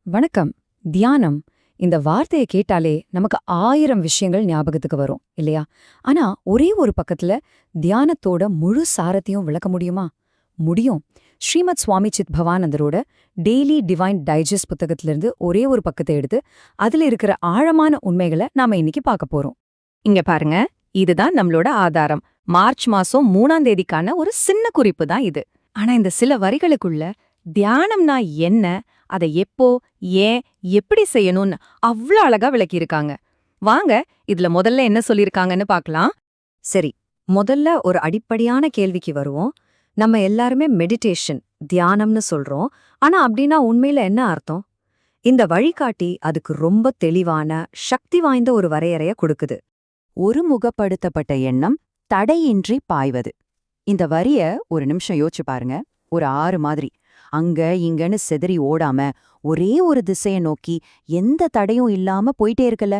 வணக்கம். தியானம் இந்த வார்த்தையை கேட்டாலே நமக்கு 1000 விஷயங்கள் ஞாபகத்துக்கு வரும் இல்லையா? ஆனா ஒரே ஒரு பக்கத்துல தியானத்தோட முழு சாரத்தையும் விளக்க முடியுமா? முடியும். ஸ்ரீமத் சுவாமி சித்பவானந்தரோட டெய்லி டிவைன் டைஜஸ்ட் புத்தகத்திலிருந்து ஒரே ஒரு பக்கத்தை எடுத்து அதுல இருக்கிற ஆழமான உண்மைகளை நாம இன்னைக்கு பார்க்க போறோம். இங்க பாருங்க, இதுதான் நம்மளோட ஆதாரம். மார்ச் மாசம் 3ஆம் தேதிக்கான ஒரு சின்ன குறிப்பு தான் இது. ஆனா இந்த சில வரிகளுக்குள்ள தியானம்னா என்ன, அதை எப்போ, ஏன், எப்படி செய்யணும்னு அவ்ளோ அழகா விளக்கியிருக்காங்க. வாங்க, இதுல முதல்ல என்ன சொல்லிருக்காங்கன்னு பார்க்கலாம். சரி, முதல்ல ஒரு அடிப்படையான கேள்விக்கு வருவோம். நம்ம எல்லாருமே மெடிடேஷன், தியானம்னு சொல்றோம். ஆனா அப்படின்னா உண்மையில என்ன அர்த்தம்? இந்த வழிகாட்டி அதுக்கு ரொம்ப தெளிவான, சக்தி வாய்ந்த ஒரு வரையறைய கொடுக்குது. ஒருமுகப்படுத்தப்பட்ட எண்ணம் தடையின்றி பாய்வது. இந்த வரிய ஒரு நிமிஷம் யோசிச்சு பாருங்க. ஒரு ஆறு மாதிரி அங்க இங்கன்னு செதறி ஓடாம ஒரே ஒரு திசைய நோக்கி எந்த தடையும் இல்லாம போயிட்டே இருக்கல.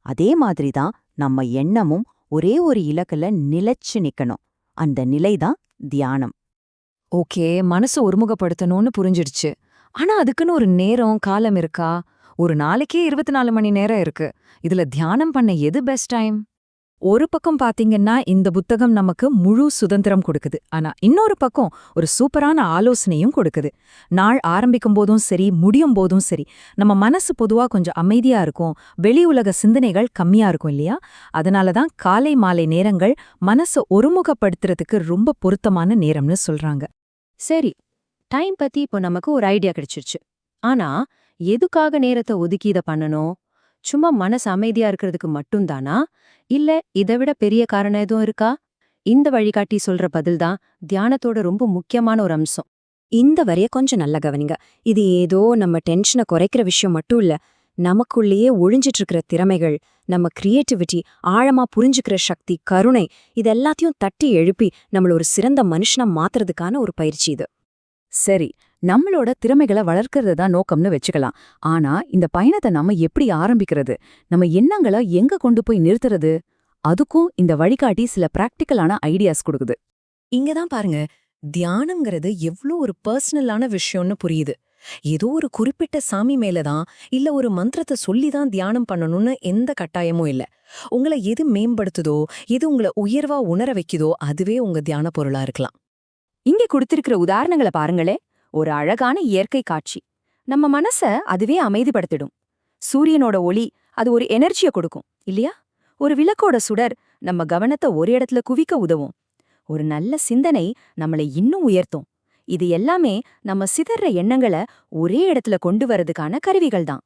அதே மாதிரிதான் நம்ம எண்ணமும் ஒரே ஒரு இலக்குல நிலைச்சு நிக்கணும். அந்த நிலைதான் தியானம். ஓகே, மனசு ஒருமுகப்படுத்தணும்னு புரிஞ்சிடுச்சு. ஆனா அதுக்குன்னு ஒரு நேரம் காலம் இருக்கா? ஒரு நாளைக்கே 24 மணி நேரம் இருக்கு. இதுல தியானம் பண்ண எது பெஸ்ட் டைம்? ஒரு பக்கம் பாத்தீங்கன்னா இந்த புத்தகம் நமக்கு முழு சுதந்திரம் கொடுக்குது. ஆனா இன்னொரு பக்கம் ஒரு சூப்பரான ஆலோசனையும் கொடுக்குது. நாள் ஆரம்பிக்கும் போதும் சரி, முடியும் போதும் சரி, நம்ம மனசு பொதுவா கொஞ்சம் அமைதியா இருக்கும், வெளி உலக சிந்தனைகள் கம்மியா இருக்கும் இல்லையா? அதனாலதான் காலை மாலை நேரங்கள் மனசு ஒருமுகப்படுத்துறதுக்கு ரொம்ப பொருத்தமான நேரம்னு சொல்றாங்க. சரி, டைம் பத்தி இப்போ நமக்கு ஒரு ஐடியா கிடைச்சிருச்சு. ஆனா எதுக்காக நேரத்தை ஒதுக்கி இதை பண்ணணும்? சும்மா மனசு அமைதியா இருக்கிறதுக்கு மட்டும்தானா, இல்ல இதை விட பெரிய காரணம் எதுவும் இருக்கா? இந்த வழிகாட்டி சொல்ற பதில்தான் தியானத்தோட ரொம்ப முக்கியமான ஒரு அம்சம். இந்த வரிய கொஞ்சம் நல்லா கவனிங்க. இது ஏதோ நம்ம டென்ஷனை குறைக்கிற விஷயம் மட்டும் இல்ல. நமக்குள்ளேயே ஒழிஞ்சிட்டு இருக்கிற திறமைகள், நம்ம கிரியேட்டிவிட்டி, ஆழமா புரிஞ்சுக்கிற சக்தி, கருணை, இது எல்லாத்தையும் தட்டி எழுப்பி நம்மள ஒரு சிறந்த மனுஷனா மாத்துறதுக்கான ஒரு பயிற்சி இது. சரி, நம்மளோட திறமைகளை வளர்க்கறது தான் நோக்கம்னு வச்சுக்கலாம். ஆனா இந்த பயணத்தை நம்ம எப்படி ஆரம்பிக்கிறது? நம்ம எண்ணங்களை எங்க கொண்டு போய் நிறுத்துறது? அதுக்கும் இந்த வழிகாட்டி சில பிராக்டிக்கலான ஐடியாஸ் கொடுக்குது. இங்கதான் பாருங்க, தியானம்ங்கிறது எவ்ளோ ஒரு பர்சனலான விஷயம்னு புரியுது. ஏதோ ஒரு குறிப்பிட்ட சாமி மேலதான் இல்ல ஒரு மந்திரத்தை சொல்லிதான் தியானம் பண்ணணும்னு எந்த கட்டாயமும் இல்ல. உங்களை எது மேம்படுத்துதோ, எது உங்களை உயர்வா உணர வைக்குதோ அதுவே உங்க தியான பொருளா இருக்கலாம். இங்க கொடுத்திருக்கிற உதாரணங்களை பாருங்களே. ஒரு அழகான இயற்கை காட்சி நம்ம மனச அதுவே அமைதிப்படுத்திடும். சூரியனோட ஒளி அது ஒரு எனர்ஜியை கொடுக்கும் இல்லையா? ஒரு விளக்கோட சுடர் நம்ம கவனத்தை ஒரு இடத்துல குவிக்க உதவும். ஒரு நல்ல சிந்தனை நம்மளை இன்னும் உயர்த்தும். இது எல்லாமே நம்ம சிதற எண்ணங்களை ஒரே இடத்துல கொண்டு வரதுக்கான கருவிகள் தான்.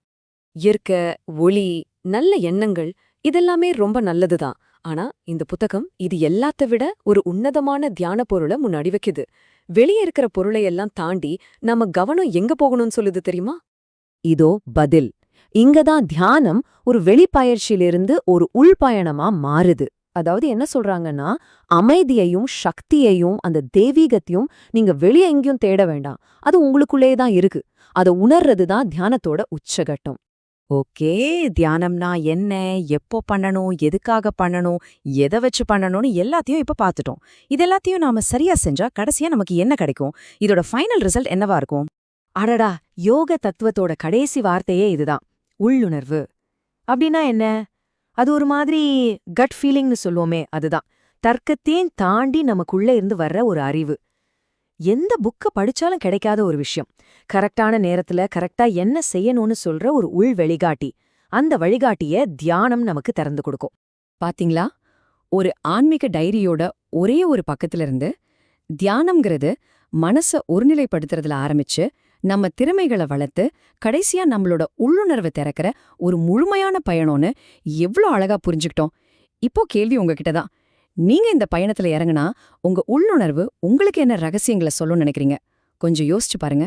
இயற்கை, ஒளி, நல்ல எண்ணங்கள் இதெல்லாமே ரொம்ப நல்லதுதான். ஆனா இந்த புத்தகம் இது எல்லாத்த விட ஒரு உன்னதமான தியான பொருளை முன்னாடி வைக்குது. வெளியே இருக்கிற பொருளை எல்லாம் தாண்டி நம்ம கவனம் எங்க போகணும்னு சொல்லுது தெரியுமா? இதோ பதில். இங்கதான் தியானம் ஒரு வெளிப்பயிற்சியிலிருந்து ஒரு உள்பயணமா மாறுது. அதாவது என்ன சொல்றாங்கன்னா, அமைதியையும் சக்தியையும் அந்த தெய்வீகத்தையும் நீங்க வெளியே எங்கேயும் தேட வேண்டாம். அது உங்களுக்குள்ளே தான் இருக்கு. அதை உணர்றது தான் தியானத்தோட உச்சகட்டம். ஓகே, தியானம்னா என்ன, எப்போ பண்ணணும், எதுக்காக பண்ணணும், எதை வச்சு பண்ணணும்னு எல்லாத்தையும் இப்ப பார்த்துட்டோம். இது எல்லாத்தையும் நாம சரியா செஞ்சா கடைசியா நமக்கு என்ன கிடைக்கும்? இதோட ஃபைனல் ரிசல்ட் என்னவா இருக்கும்? அடடா, யோக தத்துவத்தோட கடைசி வார்த்தையே இதுதான், உள்ளுணர்வு. அப்படின்னா என்ன? அது ஒரு மாதிரி கட் ஃபீலிங்னு சொல்லுவோமே, அதுதான். தர்க்கத்தையும் தாண்டி நமக்குள்ள இருந்து வர்ற ஒரு அறிவு. எந்த புக்க படிச்சாலும் கிடைக்காத ஒரு விஷயம். கரெக்டான நேரத்துல கரெக்டா என்ன செய்யணும்னு சொல்ற ஒரு உள் வழிகாட்டி. அந்த வழிகாட்டிய தியானம் நமக்கு திறந்து கொடுக்கும். பாத்தீங்களா? ஒரு ஆன்மீக டைரியோட ஒரே ஒரு பக்கத்துல இருந்து தியானம்ங்கிறது மனச ஒருநிலைப்படுத்துறதுல ஆரம்பிச்சு நம்ம திறமைகளை வளர்த்து கடைசியா நம்மளோட உள்ளுணர்வை திறக்கிற ஒரு முழுமையான பயணம்னு எவ்ளோ அழகா புரிஞ்சுக்கிட்டோம். இப்போ கேள்வி உங்ககிட்ட தான். நீங்க இந்த பயணத்துல இறங்குனா உங்க உள்ளுணர்வு உங்களுக்கு என்ன ரகசியங்களை சொல்லணும்னு நினைக்கிறீங்க? கொஞ்சம் யோசிச்சு பாருங்க.